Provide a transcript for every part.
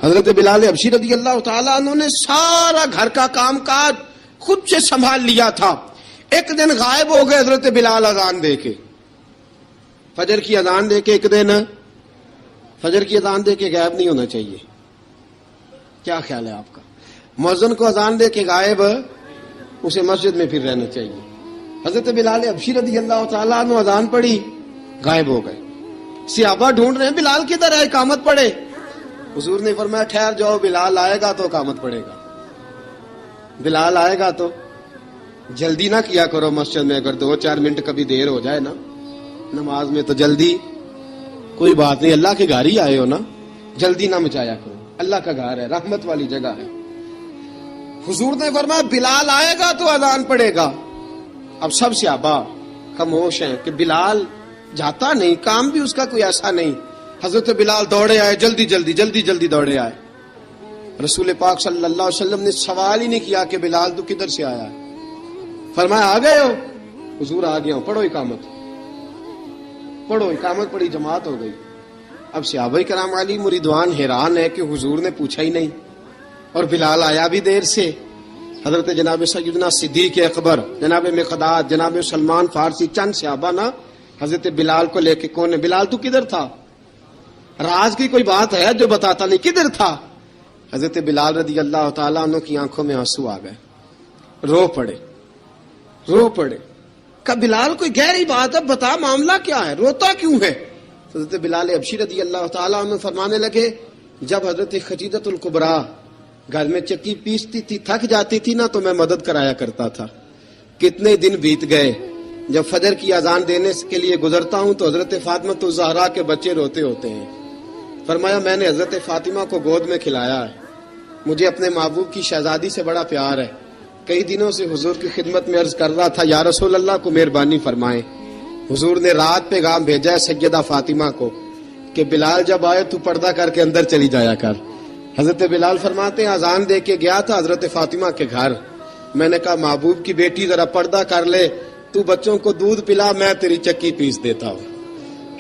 حضرت بلال حبشی رضی اللہ تعالیٰ عنہ نے سارا گھر کا کام کاج خود سے سنبھال لیا تھا. ایک دن غائب ہو گئے حضرت بلال اذان دے کے, فجر کی اذان دے کے. ایک دن فجر کی اذان دے کے غائب نہیں ہونا چاہیے. کیا خیال ہے آپ کا؟ مؤذن کو اذان دے کے غائب, اسے مسجد میں پھر رہنا چاہیے. حضرت بلال حبشی رضی اللہ تعالیٰ عنہ اذان پڑھی, غائب ہو گئے. صحابہ ڈھونڈ رہے ہیں بلال کدھر ہے, اقامت پڑھے. حضور نے فرمایا ٹھہر جاؤ, بلال آئے گا تو اقامت پڑھے گا. بلال آئے گا تو جلدی نہ کیا کرو مسجد میں. اگر 2-4 منٹ کبھی دیر ہو جائے نا نماز میں تو جلدی کوئی بات نہیں, اللہ کے گھر ہی آئے ہو نا, جلدی نہ مچایا کرو. اللہ کا گھر ہے, رحمت والی جگہ ہے. حضور نے فرمایا بلال آئے گا تو اذان پڑھے گا. اب سب صحابہ خاموش ہیں کہ بلال جاتا نہیں, کام بھی اس کا کوئی ایسا نہیں. حضرت بلال دوڑے آئے, جلدی دوڑے آئے. رسول پاک صلی اللہ علیہ وسلم نے سوال ہی نہیں کیا کہ بلال تو کدھر سے آیا ہے. فرمایا آ گئے ہو؟ حضور آ گیا ہوں. پڑھو اقامت پڑھی, جماعت ہو گئی. اب صحابہ کرام علیہم رضوان حیران ہے کہ حضور نے پوچھا ہی نہیں اور بلال آیا بھی دیر سے. حضرت جناب سیدنا صدیق اکبر, جناب مقداد, جناب سلمان فارسی, چند صحابہ نا حضرت بلال کو لے کے, کون ہے بلال تو کدھر تھا؟ راز کی کوئی بات ہے جو بتاتا نہیں, کدھر تھا؟ حضرت بلال رضی اللہ تعالیٰ عنہ کی آنکھوں میں آنسو آ گئے, رو پڑے. کہ بلال کوئی گہری بات ہے, بتا معاملہ کیا ہے, روتا کیوں ہے؟ حضرت بلال حبشی رضی اللہ تعالیٰ عنہ فرمانے لگے جب حضرت خدیجہ الکبریٰ گھر میں چکی پیستی تھی, تھک جاتی تھی نا, تو میں مدد کرایا کرتا تھا. کتنے دن بیت گئے, جب فجر کی اذان دینے کے لیے گزرتا ہوں تو حضرت فاطمہ الزہرا کے بچے روتے ہوتے ہیں. فرمایا میں نے حضرت فاطمہ کو گود میں کھلایا ہے. مجھے اپنے محبوب کی شہزادی سے بڑا پیار ہے. کئی دنوں سے حضور کی خدمت میں عرض کر رہا تھا یا رسول اللہ کو مہربانی فرمائیں. حضور نے رات پیغام بھیجا ہے سیدہ فاطمہ کو کہ بلال جب آئے تو پردہ کر کے اندر چلی جایا کر. حضرت بلال فرماتے ہیں اذان دے کے گیا تھا حضرت فاطمہ کے گھر. میں نے کہا محبوب کی بیٹی ذرا پردہ کر لے, تو بچوں کو دودھ پلا, میں تیری چکی پیس دیتا ہوں.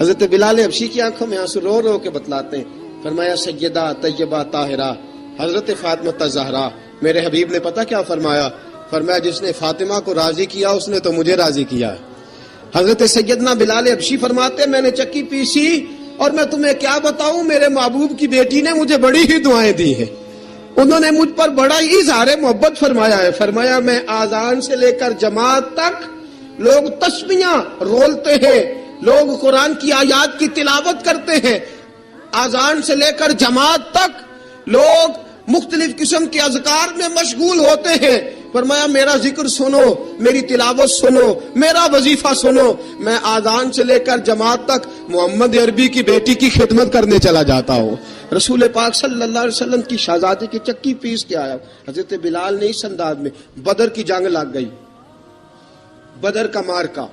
حضرت بلال حبشی کی آنکھوں میں آنسو رو کے بتلاتے ہیں. فرمایا سیدہ طیبہ طاہرہ حضرت فاطمہ الزہرا, میرے حبیب نے پتہ کیا فرمایا؟ فرمایا جس نے فاطمہ کو راضی کیا اس نے تو مجھے راضی کیا. حضرت سیدنا بلال حبشی فرماتے میں نے چکی پیسی اور میں تمہیں کیا بتاؤں, میرے محبوب کی بیٹی نے مجھے بڑی ہی دعائیں دی ہیں. انہوں نے مجھ پر بڑا ہی اظہار محبت فرمایا ہے. فرمایا میں آذان سے لے کر جماعت تک لوگ تسبیحاں رولتے ہیں, لوگ قرآن کی آیات کی تلاوت کرتے ہیں. آذان سے لے کر جماعت تک لوگ مختلف قسم کے اذکار میں مشغول ہوتے ہیں. فرمایا میرا ذکر سنو, میری تلاوت سنو, میرا وظیفہ سنو. میں آذان سے لے کر جماعت تک محمد عربی کی بیٹی کی خدمت کرنے چلا جاتا ہوں. رسول پاک صلی اللہ علیہ وسلم کی شہزادی کی چکی پیس کے آیا. حضرت بلال نے اس انداز میں, بدر کی جنگ لگ گئی, بدر کا مارکا,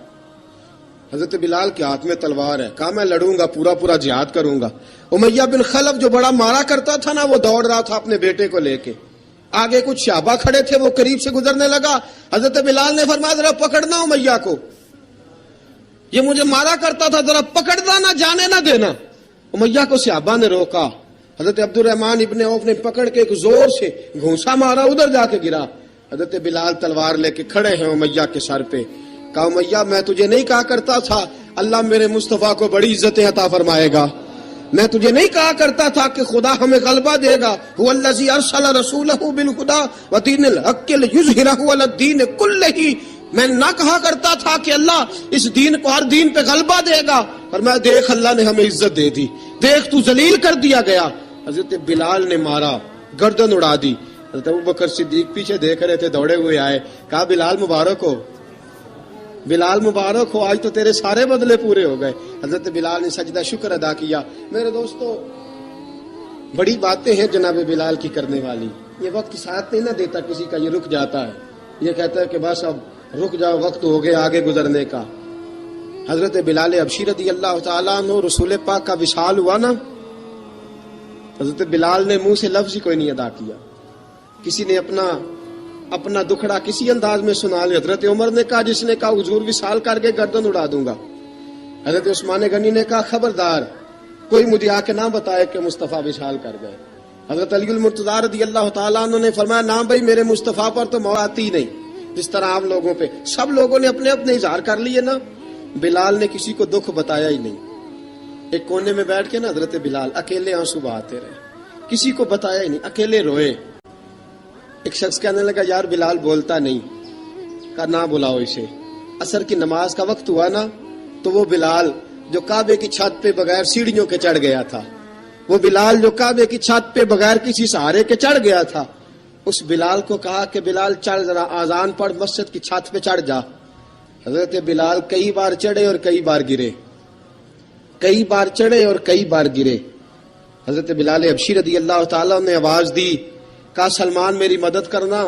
حضرت بلال کے ہاتھ میں تلوار ہے. کہا میں لڑوں گا, پورا جہاد کروں گا. امیہ بن خلف جو بڑا مارا کرتا تھا نا, وہ دوڑ رہا تھا اپنے بیٹے کو لے کے. آگے کچھ صحابہ کھڑے تھے, وہ قریب سے گزرنے لگا. حضرت بلال نے فرمایا ذرا پکڑنا امیہ کو, یہ مجھے مارا کرتا تھا, ذرا پکڑنا, نہ جانے نہ دینا. امیہ کو صحابہ نے روکا. حضرت عبد الرحمن ابن عوف نے پکڑ کے ایک زور سے گھونسا مارا, ادھر جا کے گرا. حضرت بلال تلوار لے کے کھڑے ہیں امیہ کے سر پہ. کہا امیہ میں تجھے نہیں کہا کرتا تھا اللہ میرے مصطفیٰ کو بڑی عزتیں عطا فرمائے گا؟ میں تجھے نہیں کہا کرتا تھا کہ خدا ہمیں غلبہ دے گا؟ هو الذی ارسل رسولہ بالہدی ودین الحق لیظہرہ علی الدین کلہ. میں نہ کہا کرتا تھا کہ اللہ اس دین کو ہر دین پہ غلبہ دے گا. اور میں دیکھ اللہ نے ہمیں عزت دے دی, دیکھ تو ذلیل کر دیا گیا. حضرت بلال نے مارا, گردن اڑا دی. حضرت ابوبکر صدیق پیچھے دیکھ رہے تھے, دوڑے ہوئے آئے. کہا بلال مبارک ہو, بلال مبارک ہو, آج تو تیرے سارے بدلے پورے ہو گئے. حضرت بلال نے سجدہ شکر ادا کیا. میرے دوستو بڑی باتیں ہیں جناب بلال کی کرنے والی. یہ وقت ساتھ نہیں نہ دیتا کسی کا, یہ رک جاتا ہے, یہ کہتا ہے کہ بس اب رک جاؤ, وقت ہو گیا آگے گزرنے کا. حضرت بلال حبشی رضی اللہ تعالیٰ عنہ رسول پاک کا وصال ہوا نا, حضرت بلال نے منہ سے لفظ ہی کوئی نہیں ادا کیا. کسی نے اپنا دکھڑا کسی انداز میں سنا لیا. حضرت عمر نے کہا, جس نے کہا حضور وصال کر کے گردن اڑا دوں گا. حضرت عثمان غنی نے کہا خبردار کوئی مجھے آ کے نہ بتائے کہ مصطفیٰ وصال کر گئے. حضرت علی المرتضیٰ رضی اللہ تعالیٰ عنہ نے فرمایا نہ بھائی میرے مصطفیٰ پر تو موت آتی نہیں جس طرح آپ لوگوں پہ. سب لوگوں نے اپنے اپنے اظہار کر لیے نا. بلال نے کسی کو دکھ بتایا ہی نہیں. ایک کونے میں بیٹھ کے نا حضرت بلال اکیلے آنسو بہاتے رہے, کسی کو بتایا ہی نہیں, اکیلے روئے. ایک شخص کہنے لگا یار بلال بولتا نہیں. کہا نہ بلاؤ اسے. عصر کی نماز کا وقت ہوا نا تو وہ بلال جو کعبے کی چھت پہ بغیر سیڑھیوں کے چڑھ گیا تھا, وہ بلال جو کعبے کی چھت پہ بغیر کسی سہارے کے چڑھ گیا تھا, اس بلال کو کہا کہ بلال چڑھ ذرا آذان پڑھ, مسجد کی چھت پہ چڑھ جا. حضرت بلال کئی بار چڑھے اور کئی بار گرے, کئی بار چڑھے اور کئی بار گرے. حضرت بلال حبشی رضی اللہ تعالیٰ نے آواز دی, کہا سلمان میری مدد کرنا,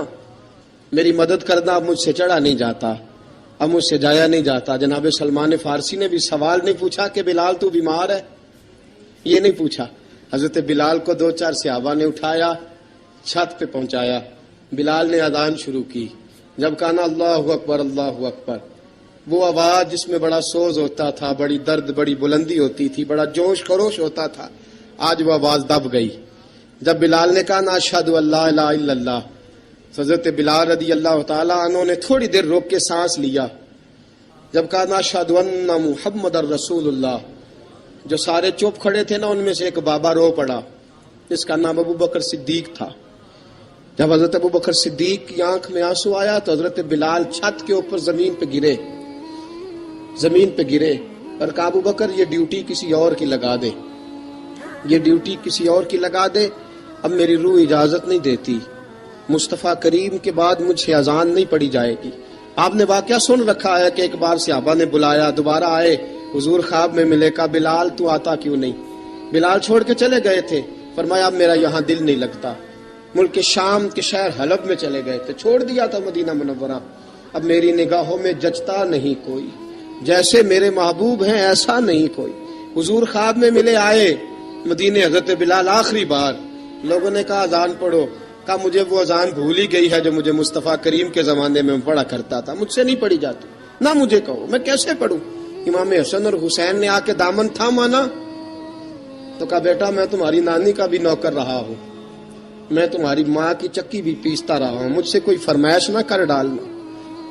میری مدد کرنا, اب مجھ سے چڑھا نہیں جاتا, اب مجھ سے جایا نہیں جاتا. جناب سلمان فارسی نے بھی سوال نہیں پوچھا کہ بلال تو بیمار ہے, یہ نہیں پوچھا. حضرت بلال کو 2-4 صحابہ نے اٹھایا, چھت پہ پہنچایا. بلال نے اذان شروع کی. جب کہا نا اللہ اکبر اللہ اکبر, وہ آواز جس میں بڑا سوز ہوتا تھا, بڑی درد, بڑی بلندی ہوتی تھی, بڑا جوش خروش ہوتا تھا, آج وہ آواز دب گئی. جب بلال نے کہا نا اشہد ان لا الہ الا اللہ, حضرت بلال رضی اللہ تعالیٰ عنہ نے تھوڑی دیر روک کے سانس لیا. جب کہا نا اشہد ان محمد الرسول اللہ, جو سارے چپ کھڑے تھے نا ان میں سے ایک بابا رو پڑا, جس کا نام ابو بکر صدیق تھا. جب حضرت ابو بکر صدیق کی آنکھ میں آنسو آیا تو حضرت بلال چھت کے اوپر زمین پہ گرے, زمین پہ گرے اور کہا ابو بکر یہ ڈیوٹی کسی اور کی لگا دے, یہ ڈیوٹی کسی اور کی لگا دے, اب میری روح اجازت نہیں دیتی, مصطفیٰ کریم کے بعد مجھ سے اذان نہیں پڑی جائے گی. آپ نے واقعہ سن رکھا ہے کہ ایک بار صحابہ نے بلایا, دوبارہ آئے, حضور خواب میں ملے, کہا بلال تو آتا کیوں نہیں. بلال چھوڑ کے چلے گئے تھے. فرمایا اب میرا یہاں دل نہیں لگتا. ملک شام کے شہر حلب میں چلے گئے تھے, چھوڑ دیا تھا مدینہ منورہ, اب میری نگاہوں میں جچتا نہیں کوئی, جیسے میرے محبوب ہیں ایسا نہیں کوئی. حضور خواب میں ملے, آئے مدینے. حضرت بلال آخری بار, لوگوں نے کہا اذان پڑھو, کہا مجھے وہ اذان بھول ہی گئی ہے جو مجھے مصطفیٰ کریم کے زمانے میں پڑھا کرتا تھا, مجھ سے نہیں پڑھی جاتی, نہ مجھے کہو, میں کیسے پڑھوں. امام حسن اور حسین نے آ کے دامن تھاما نا تو کہا بیٹا میں تمہاری نانی کا بھی نوکر رہا ہوں, میں تمہاری ماں کی چکی بھی پیستا رہا ہوں, مجھ سے کوئی فرمائش نہ کر ڈالنا,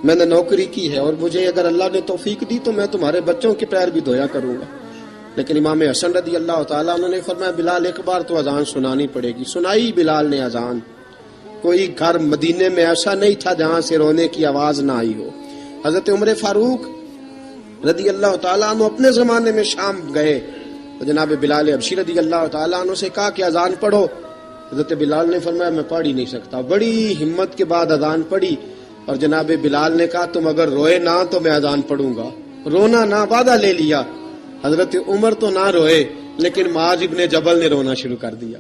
میں نے نوکری کی ہے اور مجھے اگر اللہ نے توفیق دی تو میں تمہارے بچوں کے پیر بھی دھویا کروں گا. لیکن امام حسن رضی اللہ تعالیٰ عنہ نے فرمایا بلال ایک بار تو اذان سنانی پڑے گی. سنائی بلال نے اذان. کوئی گھر مدینے میں ایسا نہیں تھا جہاں سے رونے کی آواز نہ آئی ہو. حضرت عمر فاروق رضی اللہ تعالیٰ عنہ اپنے زمانے میں شام گئے تو جناب بلال حبشی رضی اللہ تعالیٰ عنہ سے کہا کہ اذان پڑھو. حضرت بلال نے فرمایا میں پڑھ ہی نہیں سکتا. بڑی ہمت کے بعد اذان پڑھی اور جناب بلال نے کہا تم اگر روئے نہ تو میں اذان پڑھوں گا. رونا نہ, وعدہ لے لیا. حضرت عمر تو نہ روئے لیکن معاذ ابن جبل نے رونا شروع کر دیا.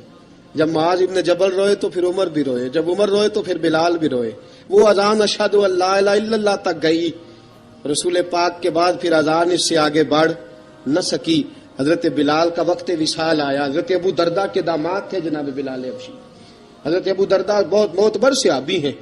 جب معاذ ابن جبل روئے تو پھر عمر بھی روئے, جب عمر روئے تو پھر بلال بھی روئے. وہ اذان اشہد ان لا الہ الا اللہ تک گئی. رسول پاک کے بعد پھر اذان اس سے آگے بڑھ نہ سکی. حضرت بلال کا وقت وصال آیا. حضرت ابو درداء کے داماد تھے جناب بلال حبشی. حضرت ابو درداء بہت معتبر صحابی ہیں,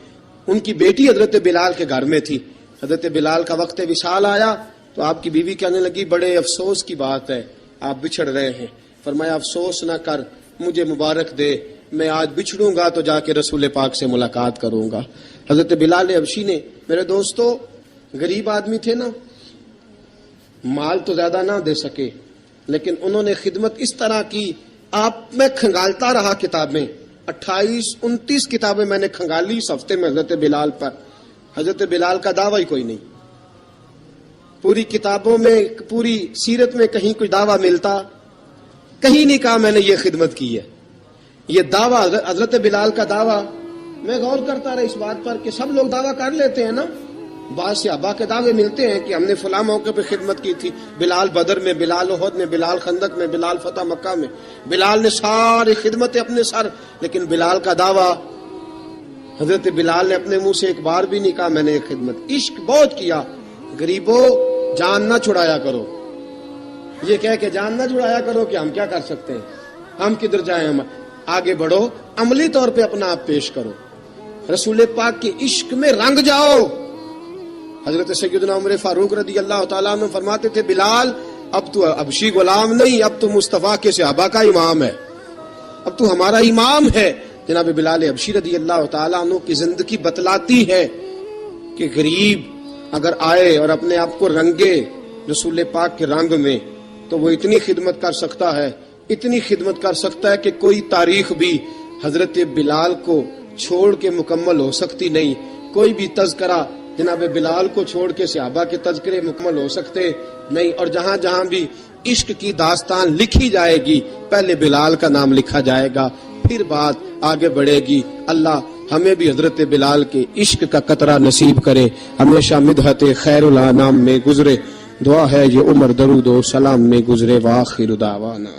ان کی بیٹی حضرت بلال کے گھر میں تھی. حضرت بلال کا وقت وصال آیا تو آپ کی بیوی کہنے لگی بڑے افسوس کی بات ہے, آپ بچھڑ رہے ہیں. فرمایا افسوس نہ کر, مجھے مبارک دے, میں آج بچھڑوں گا تو جا کے رسول پاک سے ملاقات کروں گا. حضرت بلال حبشی نے, میرے دوستو غریب آدمی تھے نا, مال تو زیادہ نہ دے سکے لیکن انہوں نے خدمت اس طرح کی. آپ میں کھنگالتا رہا کتابیں, 28-29 کتابیں میں نے کھنگالی اس ہفتے میں حضرت بلال پر. حضرت بلال کا دعویٰ ہی کوئی نہیں. پوری کتابوں میں, پوری سیرت میں کہیں کوئی دعویٰ ملتا؟ کہیں نہیں کہا میں نے یہ خدمت کی ہے. یہ دعویٰ حضرت بلال کا دعویٰ, میں غور کرتا رہا اس بات پر کہ سب لوگ دعویٰ کر لیتے ہیں نا. بعض صحابہ کے دعوے ملتے ہیں کہ ہم نے فلاں موقع پہ خدمت کی تھی, بلال بدر میں, بلال احد میں, بلال خندق میں, بلال فتح مکہ میں, بلال نے ساری خدمتیں اپنے سر. لیکن بلال کا دعویٰ, حضرت بلال نے اپنے منہ سے ایک بار بھی نہیں کہا میں نے یہ خدمت. عشق بہت کیا. غریبوں جان نہ چھڑایا کرو, یہ کہہ کے جان نہ چھڑایا کرو کہ ہم کیا کر سکتے ہیں, ہم کدھر جائیں, ہم آگے بڑھو, عملی طور پہ اپنا آپ پیش کرو, رسول پاک کے عشق میں رنگ جاؤ. حضرت سیدنا عمر فاروق رضی اللہ تعالیٰ عنہ فرماتے تھے بلال اب تو حبشی غلام نہیں, اب تو مصطفیٰ کے صحابہ کا امام ہے. اب تو ہمارا امام ہے. جناب بلال حبشی رضی اللہ تعالیٰ عنہ کی زندگی بتلاتی ہے کہ غریب اگر آئے اور اپنے آپ کو رنگے رسول پاک کے رنگ میں تو وہ اتنی خدمت کر سکتا ہے، اتنی خدمت کر سکتا ہے کہ کوئی تاریخ بھی حضرت بلال کو چھوڑ کے مکمل ہو سکتی نہیں. کوئی بھی تذکرہ جناب بلال کو چھوڑ کے صحابہ کے تذکرے مکمل ہو سکتے نہیں. اور جہاں جہاں بھی عشق کی داستان لکھی جائے گی پہلے بلال کا نام لکھا جائے گا، پھر بات آگے بڑھے گی. اللہ ہمیں بھی حضرت بلال کے عشق کا قطرہ نصیب کرے، ہمیشہ مدحت خیر الانام میں گزرے. دعا ہے یہ عمر درود و سلام میں گزرے. وآخر دعوانا